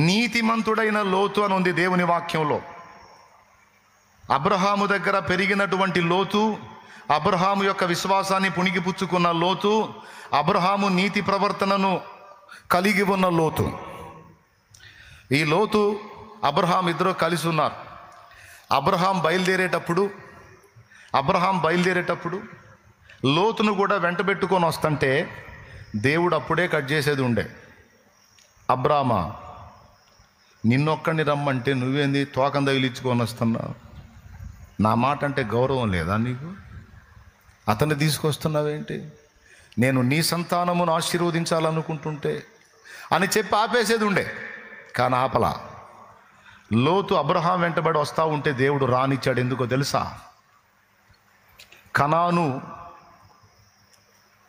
నీతిమంతుడైన లోతు అని ఉంది దేవుని వాక్యంలో. అబ్రహాము దగ్గర పెరిగినటువంటి లోతు, అబ్రహాము యొక్క విశ్వాసాన్ని పుణికిపుచ్చుకున్న లోతు, అబ్రహాము నీతి ప్రవర్తనను కలిగి ఉన్న లోతు. ఈ లోతు అబ్రహాం ఇద్దరు కలిసి ఉన్నారు. అబ్రహాం బయలుదేరేటప్పుడు లోతును కూడా వెంటబెట్టుకొని వస్తుంటే దేవుడు అప్పుడే కట్ చేసేది ఉండే. అబ్రామా, నిన్నొక్కడిని రమ్మంటే నువ్వేంది తోకం తగిలించుకొని వస్తున్నావు? నా మాట అంటే గౌరవం లేదా నీకు? అతన్ని తీసుకొస్తున్నావేంటి? నేను నీ సంతానమును ఆశీర్వదించాలనుకుంటుంటే అని చెప్పి ఆపేసేది ఉండే. కానీ ఆపలా. లోతు అబ్రహాం వెంటబడి వస్తూ ఉంటే దేవుడు రానిచ్చాడు. ఎందుకో తెలుసా? కనాను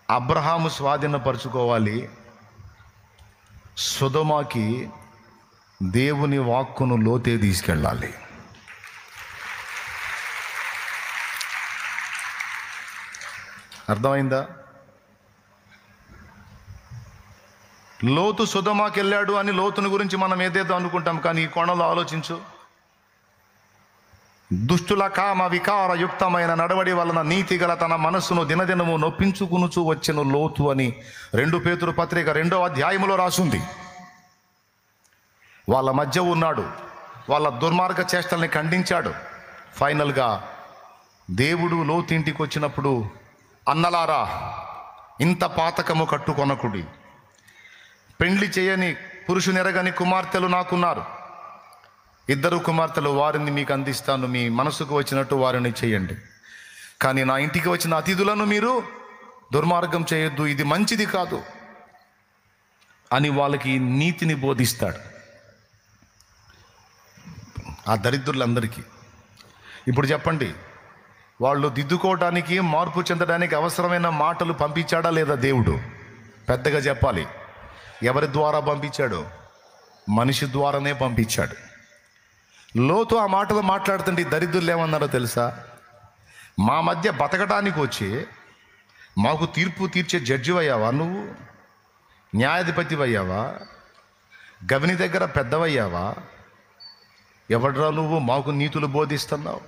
అబ్రహాము స్వాధీనపరచుకోవాలి. సొదొమకి దేవుని వాక్కును లోతే తీసుకెళ్ళాలి. అర్థమైందా? లోతు సొదొమకి వెళ్ళాడు అని లోతుని గురించి మనం ఏదేదో అనుకుంటాం. కానీ ఈ కోణంలో ఆలోచించు. దుష్టుల కామ వికారయుక్తమైన నడవడి వలన నీతిగల తన మనస్సును దినదినము నొప్పించుకునుచు వచ్చెను లోతు అని 2 పేతురు పత్రిక 2వ అధ్యాయములో రాసుంది. వాళ్ళ మధ్య ఉన్నాడు, వాళ్ళ దుర్మార్గ చేష్టల్ని ఖండించాడు. ఫైనల్గా దేవుడు లోతు ఇంటికి వచ్చినప్పుడు, అన్నలారా ఇంత పాతకము కట్టుకొనకుడి, పెండ్లి చేయని పురుషునెరగని కుమార్తెలు నాకున్నారు, 2 కుమార్తెలు, వారిని మీకు అందిస్తాను, మీ మనసుకు వచ్చినట్టు వారిని చేయండి. కానీ నా ఇంటికి వచ్చిన అతిథులను మీరు దుర్మార్గం చేయొద్దు, ఇది మంచిది కాదు అని వాళ్ళకి నీతిని బోధిస్తాడు. ఆ దరిద్రులందరికీ. ఇప్పుడు చెప్పండి, వాళ్ళు దిద్దుకోవడానికి, మార్పు చెందడానికి అవసరమైన మాటలు పంపించాడా లేదా దేవుడు? పెద్దగా చెప్పాలి. ఎవరి ద్వారా పంపించాడు? మనిషి ద్వారానే పంపించాడు. లోతు ఆ మాటలు మాట్లాడుతుంటే దరిద్రులు ఏమన్నారో తెలుసా? మా మధ్య బతకడానికి వచ్చి మాకు తీర్పు తీర్చే జడ్జి అయ్యావా నువ్వు? న్యాయాధిపతి అయ్యావా? గవిని దగ్గర పెద్దవయ్యావా? ఎవడ్రా నువ్వు మాకు నీతులు బోధిస్తున్నావు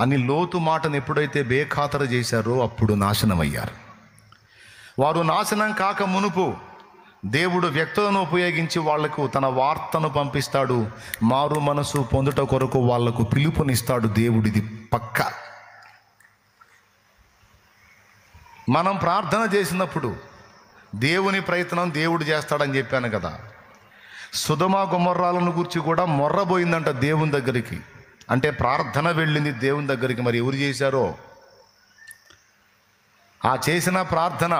అని లోతు మాటను ఎప్పుడైతే బేఖాతరు చేశారో అప్పుడు నాశనమయ్యారు. వారు నాశనం కాక మునుపు దేవుడు వ్యక్తులను ఉపయోగించి వాళ్లకు తన వార్తను పంపిస్తాడు. మారు మనసు పొందుట కొరకు వాళ్లకు పిలుపునిస్తాడు దేవుడిది పక్క. మనం ప్రార్థన చేసినప్పుడు దేవుని ప్రయత్నం దేవుడు చేస్తాడని చెప్పాను కదా. సొదొమ గొమొర్రాలను గురించి కూడా మొర్రబోయిందంట దేవుని దగ్గరికి. అంటే ప్రార్థన వెళ్ళింది దేవుని దగ్గరికి. మరి ఎవరు చేశారో? ఆ చేసిన ప్రార్థన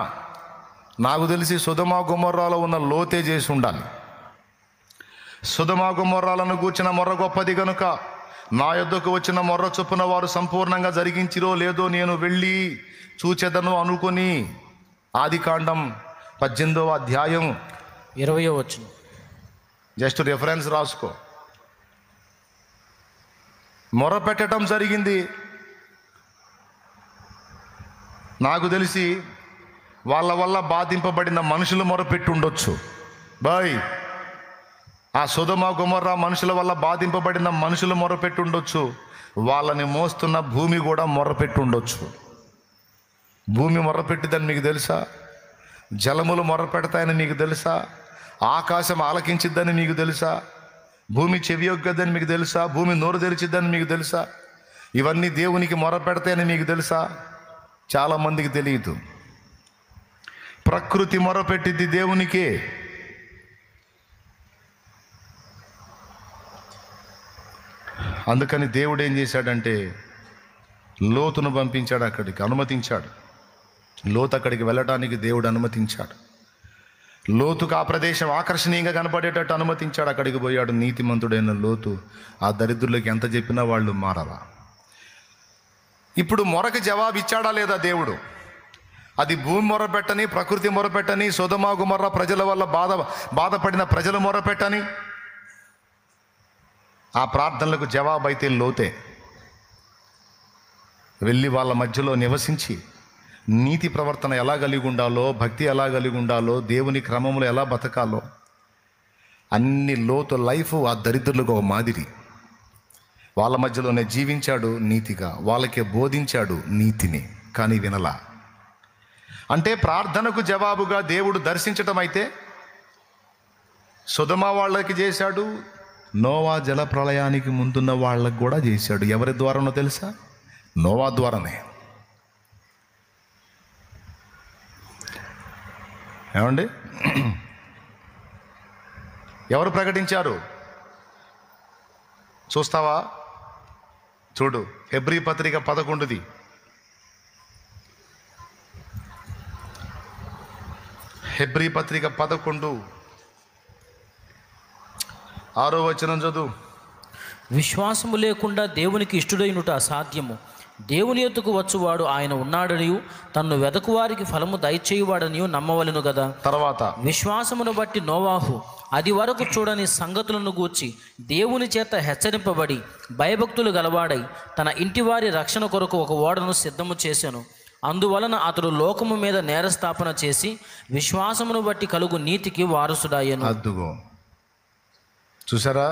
నాకు తెలిసి సొదొమ గొమొర్రాలో ఉన్న లోతే చేసి ఉండాలి. సొదొమ గొమొర్రాలను గూర్చిన మొర్ర గొప్పది కనుక నా యొద్దకు వచ్చిన మొర్ర చొప్పున వారు సంపూర్ణంగా జరిగించిరో లేదో నేను వెళ్ళి చూచెదను అనుకొని ఆదికాండం 18వ అధ్యాయం 20వ వచనం జస్ట్ రెఫరెన్స్ రాసుకో. మొర పెట్టడం జరిగింది. నాకు తెలిసి వాళ్ళ వల్ల బాధింపబడిన మనుషులు మొరపెట్టి ఉండొచ్చు. ఆ సొదొమ గొమొర్రా మనుషుల వల్ల బాధింపబడిన మనుషులు మొరపెట్టి ఉండొచ్చు. వాళ్ళని మోస్తున్న భూమి కూడా మొరపెట్టి ఉండొచ్చు. భూమి మొరపెట్టిదని మీకు తెలుసా? జలములు మొరపెడతాయని మీకు తెలుసా? ఆకాశం ఆలకించిద్దని మీకు తెలుసా? భూమి చెవియొగ్గదని మీకు తెలుసా? భూమి నోరు తెరిచిద్దని మీకు తెలుసా? ఇవన్నీ దేవునికి మొరపెడతాయని మీకు తెలుసా? చాలామందికి తెలియదు. ప్రకృతి మొరపెట్టిద్ది దేవునికే. అందుకని దేవుడు ఏం చేశాడంటే లోతును పంపించాడు, అక్కడికి అనుమతించాడు. లోతు అక్కడికి వెళ్ళడానికి దేవుడు అనుమతించాడు. లోతుకు ఆ ప్రదేశం ఆకర్షణీయంగా కనపడేటట్టు అనుమతించాడు. అక్కడికి పోయాడు నీతిమంతుడైన లోతు. ఆ దరిద్రులకి ఎంత చెప్పినా వాళ్ళు మారలా. ఇప్పుడు మొరకు జవాబు ఇచ్చాడా లేదా దేవుడు? అది భూమి మొరపెట్టని, ప్రకృతి మొరపెట్టని, సొదొమ గొమొర్రా ప్రజల వల్ల బాధపడిన ప్రజలు మొరపెట్టని. ఆ ప్రార్థనలకు జవాబు అయితే లోతే వెళ్ళి వాళ్ళ మధ్యలో నివసించి నీతి ప్రవర్తన ఎలా కలిగి ఉండాలో, భక్తి ఎలా కలిగి ఉండాలో, దేవుని క్రమంలో ఎలా బతకాలో అన్ని లోతు లైఫ్ ఆ దరిద్రులకు ఒక మాదిరి. వాళ్ళ మధ్యలోనే జీవించాడు నీతిగా, వాళ్ళకే బోధించాడు నీతిని, కానీ వినలా. అంటే ప్రార్థనకు జవాబుగా దేవుడు దర్శించటం అయితే సొదొమ వాళ్ళకి చేశాడు, నోవా జల ప్రళయానికి ముందున్న వాళ్ళకి కూడా చేశాడు. ఎవరి ద్వారానో తెలుసా? నోవా ద్వారానే. ఏమండి, ఎవరు ప్రకటించారు చూస్తావా? చూడు, హెబ్రీ పత్రిక 11 హెబ్రీ పత్రిక 11 6వ వచనం చదువు. విశ్వాసము లేకుండా దేవునికి ఇష్టుడైనట అసాధ్యము. దేవుని యొద్దకు వచ్చువాడు ఆయన ఉన్నాడనియు తన్ను వెదకువారికి ఫలము దయచేయువాడనియు నమ్మవలెను గదా. తర్వాత, విశ్వాసమును బట్టి నోవాహు అది వరకు చూడని సంగతులను గూర్చి దేవుని చేత హెచ్చరింపబడి భయభక్తులు గలవాడై తన ఇంటివారి రక్షణ కొరకు ఒక ఓడను సిద్ధము చేశాను. అందువలన అతడు లోకము మీద నేరస్థాపన చేసి విశ్వాసమును బట్టి కలుగు నీతికి వారసుడాయను. అద్దుగో, చూసారా?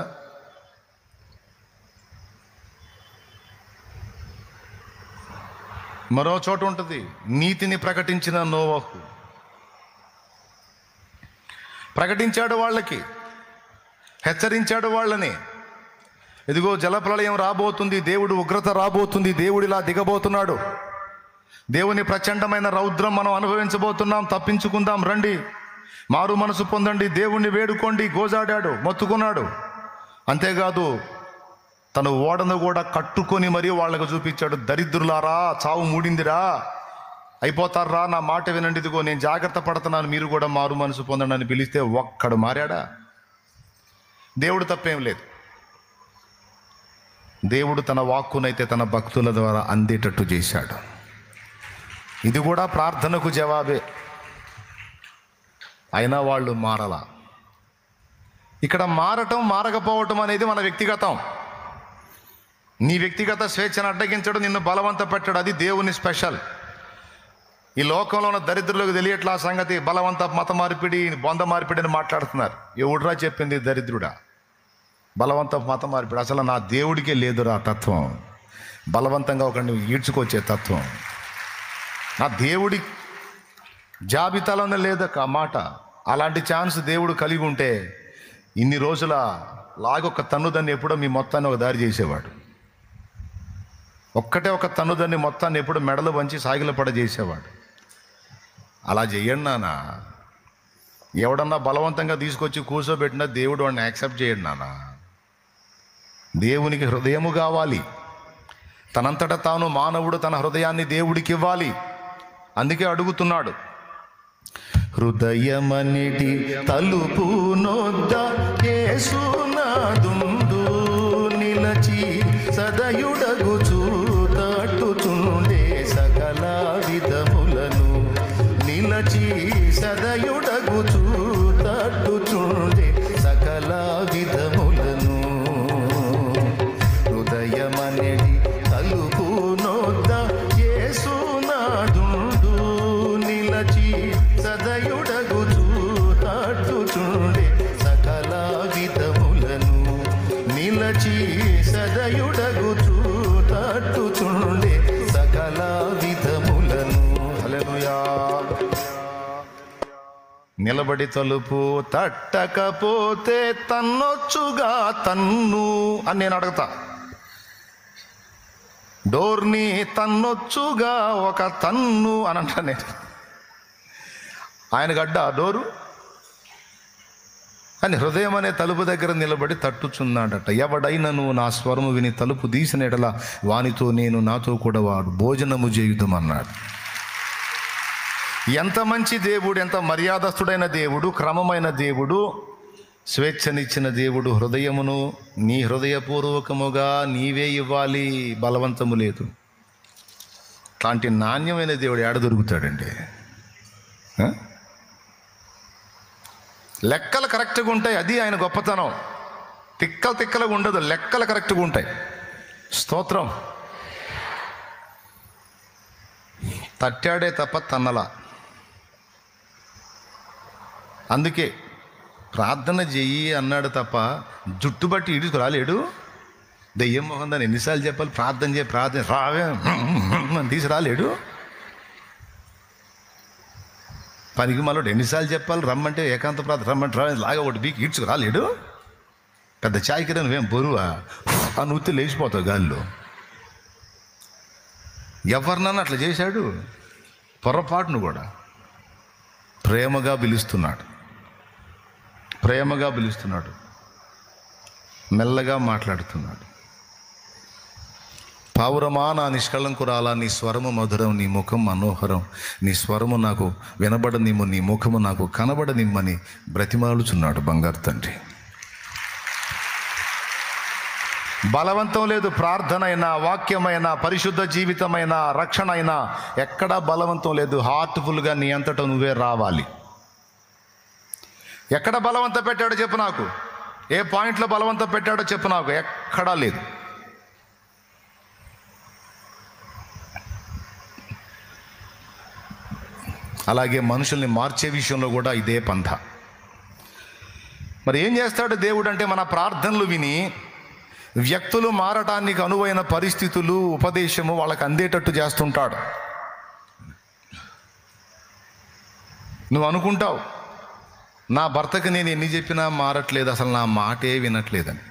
మరో చోట ఉంటుంది, నీతిని ప్రకటించిన నోవహు ప్రకటించాడు, వాళ్ళకి హెచ్చరించాడు వాళ్ళని. ఇదిగో జలప్రళయం రాబోతుంది, దేవుడు ఉగ్రత రాబోతుంది, దేవుడు ఇలా దిగబోతున్నాడు, దేవుని ప్రచండమైన రౌద్రం మనం అనుభవించబోతున్నాం, తప్పించుకుందాం రండి, మారు మనసు పొందండి, దేవుణ్ణి వేడుకోండి. గోజాడాడు, మొత్తుకున్నాడు. అంతేకాదు తను ఓడను కూడా కట్టుకొని మరీ వాళ్ళకు చూపించాడు. దరిద్రులారా, చావు మూడిందిరా, అయిపోతారా, నా మాట వినండి, ఇదిగో నేను జాగ్రత్త పడుతున్నాను, మీరు కూడా మారు మనసు పొందండి అని పిలిస్తే ఒక్కడు మారాడా? దేవుడు తప్పేం లేదు. దేవుడు తన వాక్కునైతే తన భక్తుల ద్వారా అందేటట్టు చేశాడు. ఇది కూడా ప్రార్థనకు జవాబే. అయినా వాళ్ళు మారలా. ఇక్కడ మారటం మారకపోవటం అనేది మన వ్యక్తిగతం. నీ వ్యక్తిగత స్వేచ్ఛను అడ్డగించడం, నిన్ను బలవంత పెట్టడం, అది దేవుని స్పెషల్. ఈ లోకంలో ఉన్న దరిద్రులకు తెలియట్లా సంగతి. బలవంత మత మార్పిడి, బొంద మార్పిడి అని మాట్లాడుతున్నారు. ఎవడురా చెప్పింది దరిద్రుడా? బలవంత మత మార్పిడి అసలు నా దేవుడికే లేదురా తత్వం. బలవంతంగా ఒకరిని ఈడ్చుకొచ్చే తత్వం నా దేవుడి జాబితాలోనే లేదక్క ఆ మాట. అలాంటి ఛాన్స్ దేవుడు కలిగి ఉంటే ఇన్ని రోజుల లాగొక్క తన్నుదాన్ని ఎప్పుడో మీ మొత్తాన్ని ఒక దారి చేసేవాడు. ఒక్కటే ఒక తన్నుదాన్ని మొత్తాన్ని ఎప్పుడు మెడలు వంచి సాగిలపడ చేసేవాడు. అలా చెయ్యండి నాన్న. ఎవడన్నా బలవంతంగా తీసుకొచ్చి కూర్చోబెట్టినా దేవుడు వాడిని యాక్సెప్ట్ చేయడు నాన్న. దేవునికి హృదయము కావాలి. తనంతట తాను మానవుడు తన హృదయాన్ని దేవుడికి ఇవ్వాలి. అందుకే అడుగుతున్నాడు, హృదయమనిటి తలుపు నొద్ద యేసునాదుండు నిలచి సదయుడగుచు తట్టుచుండే సకల విధములను నిలచి సదయుడగుచు తట్టుచుండే సకల విధములను. హృదయమనిటి తలుపు నొద్ద యేసునాదుండు నిలచి సదయుడగుచు తట్టుచుండే సకల విధములను నిలచి సదయుడగుచు తట్టుచుండే సకల విధములను. హల్లెలూయా. నిలబడి తలుపు తట్టకపోతే తన్నొచ్చుగా తన్ను అని నేను అడుగుతా. డోర్ని తన్నొచ్చుగా ఒక తన్ను అని అంటా నేను. ఆయన గడ్డ డోరు అని హృదయం అనే తలుపు దగ్గర నిలబడి తట్టుచున్నాడట. ఎవడైనను నా స్వరము విని తలుపు తీసిన ఎడల వానితో నేను, నాతో కూడా వాడు భోజనము చేయుదమన్నాడు. ఎంత మంచి దేవుడు, ఎంత మర్యాదస్తుడైన దేవుడు, క్రమమైన దేవుడు, స్వేచ్ఛనిచ్చిన దేవుడు. హృదయమును నీ హృదయపూర్వకముగా నీవే ఇవ్వాలి, బలవంతము లేదు. అలాంటి నాణ్యమైన దేవుడు ఏడ దొరుకుతాడండి? లెక్కలు కరెక్ట్గా ఉంటాయి, అది ఆయన గొప్పతనం. తిక్కలుగా ఉండదు, లెక్కలు కరెక్ట్గా ఉంటాయి. స్తోత్రం. తట్టాడే తప్ప తన్నలా. అందుకే ప్రార్థన చెయ్యి అన్నాడు తప్ప జుట్టు బట్టి ఈడుకు రాలేడు. దెయ్యం మొహం దాన్ని ఎన్నిసార్లు చెప్పాలి? ప్రార్థన చేయి, ప్రార్థన రావే అని తీసుకురాలేడు. పనికి మళ్ళీ ఎన్నిసార్లు చెప్పాలి? రమ్మంటే ఏకాంత ప్రార్థన రమ్మంటే రా లాగా ఒకటి బీకి ఈడ్చుకు రాలేడు. పెద్ద చాయ్కి నువ్వేం బరువా ఆ నూతి లేచిపోతావు గాల్లో. ఎవరినన్నా అట్లా చేశాడు? పొరపాటును కూడా ప్రేమగా పిలుస్తున్నాడు, ప్రేమగా పిలుస్తున్నాడు, మెల్లగా మాట్లాడుతున్నాడు. పావురమా నా నిష్కళంకురాలా, నీ స్వరము మధురం, నీ ముఖం మనోహరం, నీ స్వరము నాకు వినబడనిమ్ము, నీ ముఖము నాకు కనబడనిమ్మని బ్రతిమాలుచున్నాడు బంగారు తండ్రి. బలవంతం లేదు. ప్రార్థన అయినా, వాక్యమైనా, పరిశుద్ధ జీవితమైనా, రక్షణ అయినా ఎక్కడా బలవంతం లేదు. హార్ట్ఫుల్గా నీ అంతటా నువ్వే రావాలి. ఎక్కడ బలవంత పెట్టాడో చెప్పు నాకు. ఏ పాయింట్లో బలవంత పెట్టాడో చెప్పు నాకు. ఎక్కడా లేదు. అలాగే మనుషుల్ని మార్చే విషయంలో కూడా ఇదే పంథ. మరి ఏం చేస్తాడు దేవుడు అంటే, మన ప్రార్థనలు విని వ్యక్తులు మారటానికి అనువైన పరిస్థితులు, ఉపదేశము వాళ్ళకి అందేటట్టు చేస్తుంటాడు. నువ్వు అనుకుంటావు, నా భర్తకి నేను ఎన్ని చెప్పినా మారట్లేదు, అసలు నా మాటే వినట్లేదని.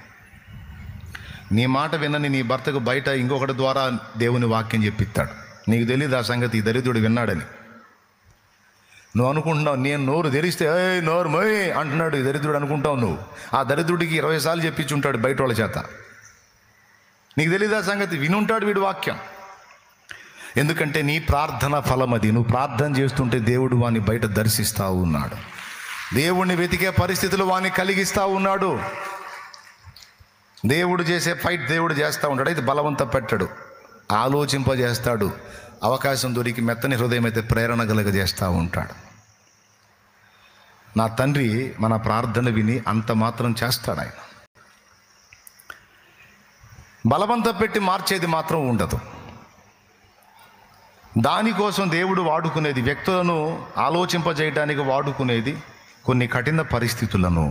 నీ మాట వినని నీ భర్తకు బయట ఇంకొకటి ద్వారా దేవుని వాక్యం చెప్పిస్తాడు. నీకు తెలియదు ఆ సంగతి, ఈ దరిద్రుడు విన్నాడని. నువ్వు అనుకుంటున్నావు, నేను నోరు తెరిస్తే నోరు మోయ్ అంటున్నాడు ఈ దరిద్రుడు అనుకుంటావు. నువ్వు ఆ దరిద్రుడికి 20 సార్లు చెప్పించుంటాడు బయట వాళ్ళ చేత. నీకు తెలియదు ఆ సంగతి, వినుంటాడు వీడు వాక్యం. ఎందుకంటే నీ ప్రార్థన ఫలం అది. నువ్వు ప్రార్థన చేస్తుంటే దేవుడు వాని బయట దర్శిస్తూ ఉన్నాడు. దేవుణ్ణి వెతికే పరిస్థితులు వాని కలిగిస్తూ ఉన్నాడు. దేవుడు చేసే ఫైట్ దేవుడు చేస్తూ ఉంటాడు. అయితే బలవంత పెట్టాడు, ఆలోచింపజేస్తాడు. అవకాశం దొరికి మెత్తని హృదయం అయితే ప్రేరణ కలుగజేస్తూ ఉంటాడు. నా తండ్రి మన ప్రార్థన విని అంత మాత్రం చేస్తాడు ఆయన. బలవంత పెట్టి మార్చేది మాత్రం ఉండదు. దానికోసం దేవుడు వాడుకునేది, వ్యక్తులను ఆలోచింపజేయడానికి వాడుకునేది కొన్ని కఠిన పరిస్థితులను.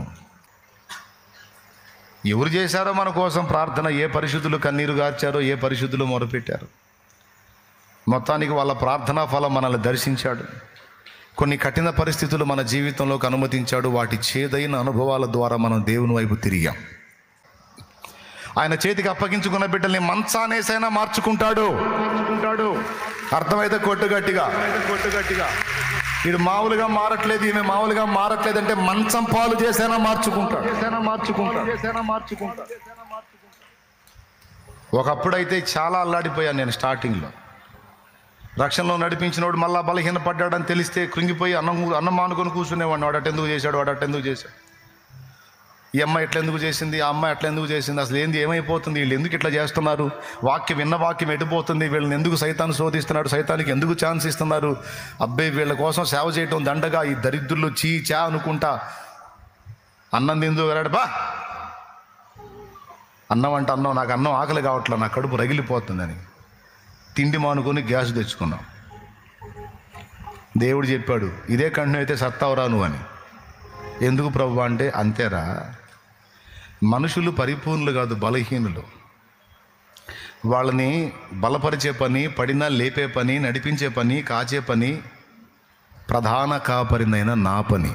ఎవరు చేశారో మన కోసం ప్రార్థన, ఏ పరిశుద్ధులు కన్నీరు గార్చారో, ఏ పరిశుద్ధులు మొరపెట్టారు, మొత్తానికి వాళ్ళ ప్రార్థనా ఫలం మనల్ని దర్శించాడు. కొన్ని కఠిన పరిస్థితులు మన జీవితంలోకి అనుమతించాడు. వాటి చేదైన అనుభవాల ద్వారా మనం దేవుని వైపు తిరిగాం. ఆయన చేతికి అప్పగించుకున్న బిడ్డల్ని మంచానేసైనా మార్చుకుంటాడు. అర్థమైతే కొట్టుగట్టిగా. వీడు మామూలుగా మారట్లేదు, ఈమె మామూలుగా మారట్లేదు అంటే మంచం పాలు చేసైనా మార్చుకుంటాడు. ఒకప్పుడైతే చాలా అల్లాడిపోయాను నేను స్టార్టింగ్లో. రక్షణలో నడిపించినోడు మళ్ళా బలహీనపడ్డాడని తెలిస్తే కృంగిపోయి అన్నం మానుకొని కూర్చునేవాడిని. వాడు అటెందుకు చేశాడు, వాడు అటెందుకు చేశాడు, ఈ అమ్మాయి ఎట్లెందుకు చేసింది, ఆ అమ్మాయి ఎట్లెందుకు చేసింది, అసలు ఏంది ఏమైపోతుంది, వీళ్ళు ఎందుకు ఇట్లా చేస్తున్నారు, వాక్యం విన్న వాక్యం ఎడిపోతుంది, వీళ్ళని ఎందుకు సైతాన్ని శోధిస్తున్నాడు, సైతానికి ఎందుకు ఛాన్స్ ఇస్తున్నారు, అబ్బాయి వీళ్ళ కోసం సేవ చేయటం దండగా, ఈ దరిద్రులు చా అనుకుంటా అన్నం తిందు వెళ్ళాడు. బా అన్నం అంటే అన్నం, నాకు అన్నం ఆకలి కావట్లే, నా కడుపు రగిలిపోతుందని తిండి మానుకొని గ్యాస్ తెచ్చుకున్నాం. దేవుడు చెప్పాడు, ఇదే కంటిన్యూ అయితే సత్తావురా నువ్వు అని. ఎందుకు ప్రభు అంటే, అంతేరా, మనుషులు పరిపూర్ణులు కాదు, బలహీనులు. వాళ్ళని బలపరిచే పని, పడినా లేపే పని, నడిపించే పని, కాచే పని ప్రధాన కాపరినైన నా పని.